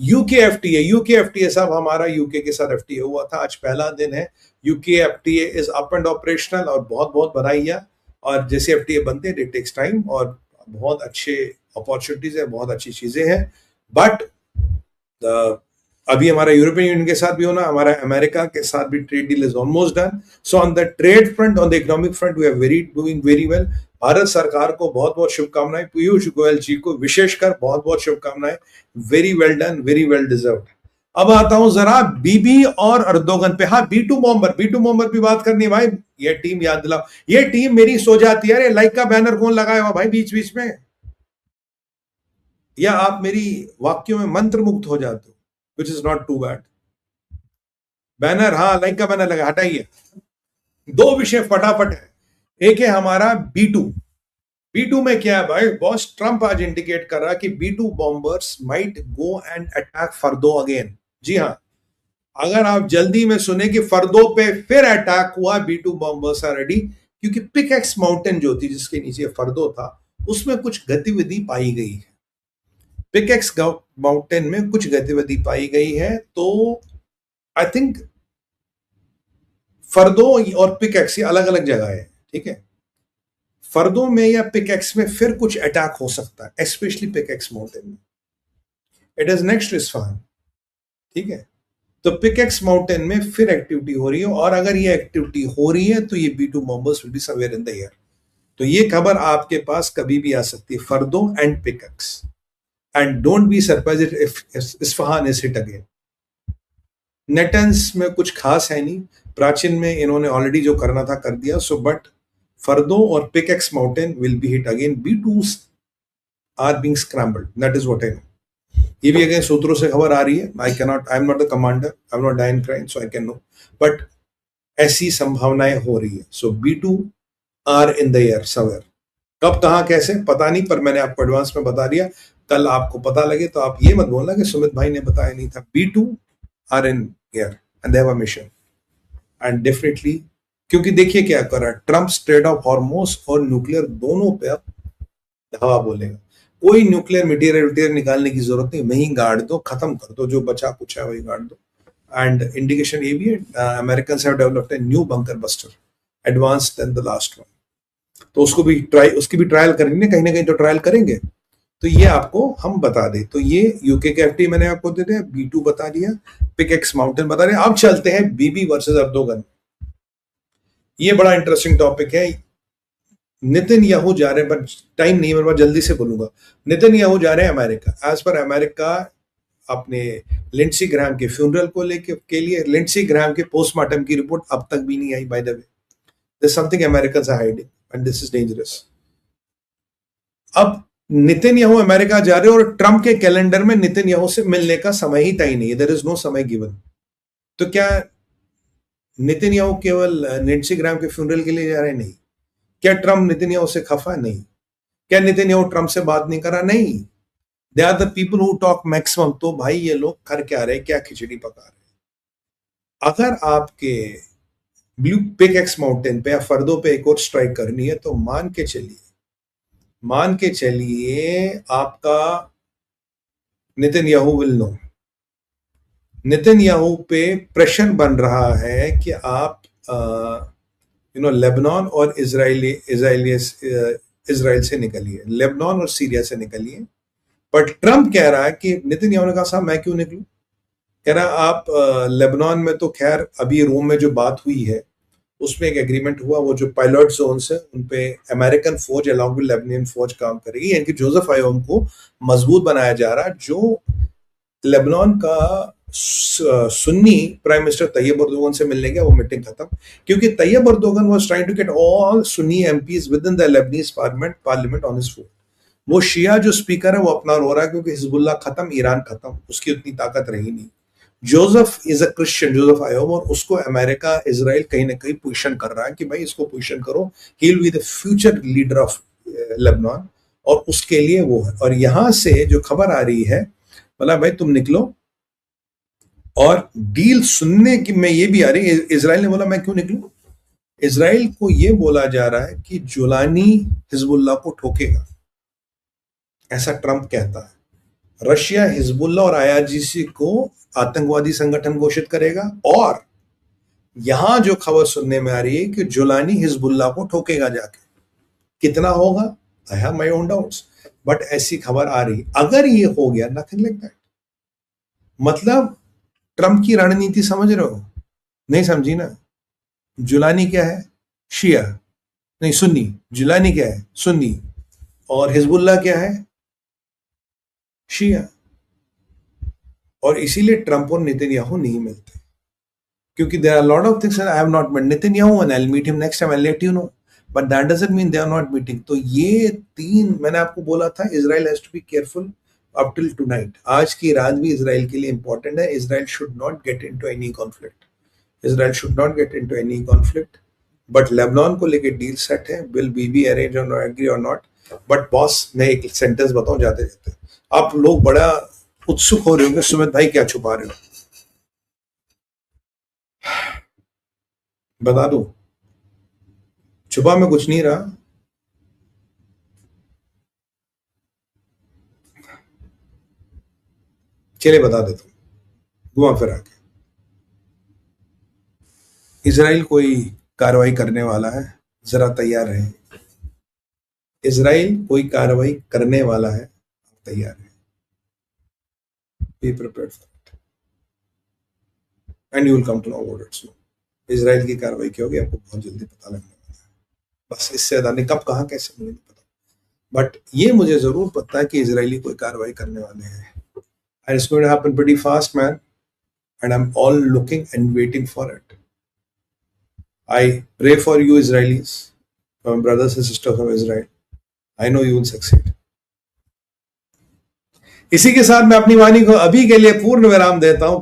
UK FTA साहब, हमारा UK के साथ एफटीए हुआ था, आज पहला दिन है। UK FTA is up and operational, और बहुत बहुत बधाइयाँ। और जैसे एफटीए बनते हैं इट टेक्स टाइम, और बहुत अच्छे अपॉर्चुनिटीज है, बहुत अच्छी चीजें हैं। बट अभी हमारा यूरोपियन यूनियन के साथ भी होना, हमारा अमेरिका के साथ भी trade deal is almost done. So on the trade front, on the economic front, we are doing very well. Bharat सरकार को बहुत बहुत शुभकामनाएं, पीयूष गोयल जी को विशेषकर बहुत बहुत शुभकामनाएं। Very well done, very well deserved. अब आता हूं जरा बीबी और अर्दोगन पे। हाँ, बी टू बॉम्बर भी बात करनी है भाई। ये टीम याद दिलाओ, ये टीम मेरी सो जाती है। अरे लाइक का बैनर कौन लगाया हुआ भाई बीच बीच में? या आप मेरी वाक्यों में मंत्र मुक्त हो जाते हो, which is not too bad. Banner, हाँ, लाइक का बैनर लगा, हटाइए। दो विषय फटाफट है। एक है हमारा बी टू में क्या है भाई? बॉस ट्रंप आज इंडिकेट कर रहा कि B two bombers might go and attack Fordow again. जी हाँ, अगर आप जल्दी में सुने कि फर्दो पे फिर अटैक हुआ, बी2 बॉम्बर्स आर रेडी, क्योंकि पिकैक्स माउंटेन जो थी जिसके नीचे फर्दो था, उसमें कुछ गतिविधि पाई गई है। पिकैक्स माउंटेन में कुछ गतिविधि पाई गई है, तो आई थिंक फर्दो और पिकैक्स ये अलग अलग जगह है, ठीक है। फर्दो में या पिकैक्स में फिर कुछ अटैक हो सकता है, स्पेशली पिकैक्स माउंटेन में। इट इज नेक्स्ट इस्फहान, ठीक है। तो पिकैक्स माउंटेन में फिर एक्टिविटी हो रही है, और अगर ये एक्टिविटी हो रही है तो ये B two bombers will be somewhere in the air. तो ये खबर आपके पास कभी भी आ सकती है, Fordow and Pickaxe. And don't be surprised if Isfahan is hit again. Natanz में कुछ खास है नहीं, प्राचीन में इन्होंने ऑलरेडी जो करना था कर दिया। सो बट फर्दो और Pickaxe mountain will be hit again. B twos are being scrambled, that is what I know. ये भी अगेन सूत्रों से खबर आ रही है। I am not the commander, I am not Dan Caine, so I can know, but ऐसी संभावनाएं हो रही है। So B two are in the air somewhere. कब, कहां, कैसे पता नहीं, पर मैंने आपको एडवांस में बता दिया। कल आपको पता लगे तो आप ये मत बोलना कि सुमित भाई ने बताया नहीं था। B two are in air and they have a mission, and definitely, क्योंकि देखिए क्या कर रहा है ट्रंप, स्ट्रेट ऑफ हॉर्मोस और न्यूक्लियर दोनों पे अब हवा बोलेगा। कोई न्यूक्लियर मटीरियल निकालने की जरूरत नहीं, वहीं गाड़ दो, खत्म कर दो, जो बचा कुछ है वही गाड़ दो। एंड इंडिकेशन ये भी है, Americans have developed a new bunker buster, advanced than the last one. तो उसकी भी ट्रायल करेंगे, कहीं ना कहीं तो ट्रायल करेंगे। तो ये आपको हम बता दें। तो ये यूके के एफटी मैंने आपको दे दिया, बी2 बता दिया, पिकैक्स माउंटेन बता दिया। अब चलते हैं बीबी वर्सेस अर्दोगन। ये बड़ा इंटरेस्टिंग टॉपिक है। नेतन्याहू जा रहे हैं, पर टाइम नहीं है मेरे पास, जल्दी से बोलूंगा। नेतन्याहू जा रहे हैं अमेरिका। एज पर अमेरिका, अपने लिंडसी ग्राहम के फ्यूनरल को लेके के लिए, लिंडसी ग्राहम के पोस्टमार्टम की रिपोर्ट अब तक भी नहीं आई, by the way. There something Americans are hiding and this is dangerous. अब नेतन्याहू अमेरिका जा रहे हैं, और ट्रंप के कैलेंडर में नेतन्याहू से मिलने का समय ही तय नहीं है, देयर इज नो समय गिवन। तो क्या नेतन्याहू केवल लिंडसी ग्राहम के फ्यूनरल के लिए जा रहे हैं? नहीं। क्या ट्रंप नेतन्याहू से खफा? नहीं। क्या नेतन्याहू ट्रंप से बात नहीं करा? नहीं। They are the people who talk maximum. तो भाई ये लोग कर क्या रहे, क्या खिचड़ी पका रहे? अगर आपके ब्लू पिकैक्स माउंटेन पे या फर्दो पे एक और स्ट्राइक करनी है, तो मान के चलिए आपका नेतन्याहू विल नो। नेतन्याहू पे प्रेशर बन रहा है कि आप लेबनान और इजराइल से निकलिए, लेबनान और सीरिया से निकलिए। पर ट्रंप कह रहा है कि नेतन्याहू ने कहा साहब मैं क्यों निकलूं? कह रहा आप लेबनान में तो खैर अभी रोम में जो बात हुई है उसमें एक एग्रीमेंट हुआ, वो जो पायलट जोन्स है उन पे अमेरिकन फौज अलॉन्ग विद लेबनान फौज काम करेगी, यानी कि जोसेफ आयोम को मजबूत बनाया जा रहा है, जो लेबनान का सुन्नी प्राइम मिनिस्टर तैयब अर्दोगन से मिलने गया। वो मीटिंग खत्म, क्योंकि Tayyip Erdogan was trying to get all Sunni MPs within the Lebanese parliament on his foot. वो शिया जो स्पीकर है वो अपना रो रहा है, क्योंकि हिजबुल्लाह खत्म, ईरान खत्म, उसकी उतनी ताकत रही नहीं। Joseph is a Christian, Joseph Aoun, और उसको अमेरिका इजराइल कहीं ना कहीं पोजीशन कर रहा है कि भाई इसको पोजीशन करो, he will be the future leader of Lebanon, और उसके लिए वो है। और यहां से जो खबर आ रही है, बोला भाई तुम निकलो, और डील सुनने की में ये भी आ रही है, इजराइल ने बोला मैं क्यों निकलूं? इजराइल को ये बोला जा रहा है कि जुलानी हिजबुल्लाह को ठोकेगा, ऐसा ट्रंप कहता है। रशिया हिजबुल्ला और आईआरजीसी को आतंकवादी संगठन घोषित करेगा, और यहां जो खबर सुनने में आ रही है कि जुलानी हिजबुल्ला को ठोकेगा जाके। कितना होगा, I have my own doubts, but ऐसी खबर आ रही। अगर ये हो गया, नथिंग लाइक दैट, मतलब ट्रंप की रणनीति समझ रहे हो? नहीं समझी ना। जुलानी क्या है, शिया नहीं सुन्नी। जुलानी क्या है, सुन्नी। और हिजबुल्ला क्या है, शिया। और इसीलिए ट्रंप और नेतन्याहू नहीं मिलते, क्योंकि there are lot of things I have not met Netanyahu and I will meet him next time, I will let you know, but that doesn't mean they are not meeting. तो ये तीन, मैंने आपको बोला था Israel has to be careful up till tonight. आज की रात भी इजराइल के लिए इंपॉर्टेंट है। Israel should not get into any conflict, Israel should not get into any conflict. But Lebanon को लेके डील सेट है, विल बीबी अरेंज और एग्री और नॉट। बट बॉस, मैं एक सेंटेंस बताऊं जाते जाते, आप लोग बड़ा उत्सुक हो रहे होंगे, सुमित भाई क्या छुपा रहे हो, बता दूं? छुपा मैं कुछ नहीं रहा। चलिए बता देता हूं घुमा फिरा के। इजराइल कोई कार्रवाई करने वाला है, जरा तैयार रहे। इजराइल कोई कार्रवाई करने वाला है, तैयार है। Be prepared for it and you will come to know about it soon. Israel की कार्रवाई क्या होगी आपको बहुत जल्दी पता लगने वाला है। बस इससे ज्यादा नहीं, कब कहां कैसे मुझे नहीं पता, बट ये मुझे जरूर पता है कि इजरायली कोई कार्रवाई करने वाले हैं। And it's going to happen pretty fast, man. And I'm all looking and waiting for it. I pray for you, Israelis, my brothers and sisters of Israel. I know you will succeed. इसी के साथ मैं अपनी वाणी को अभी के लिए पूर्ण विराम देता हूं।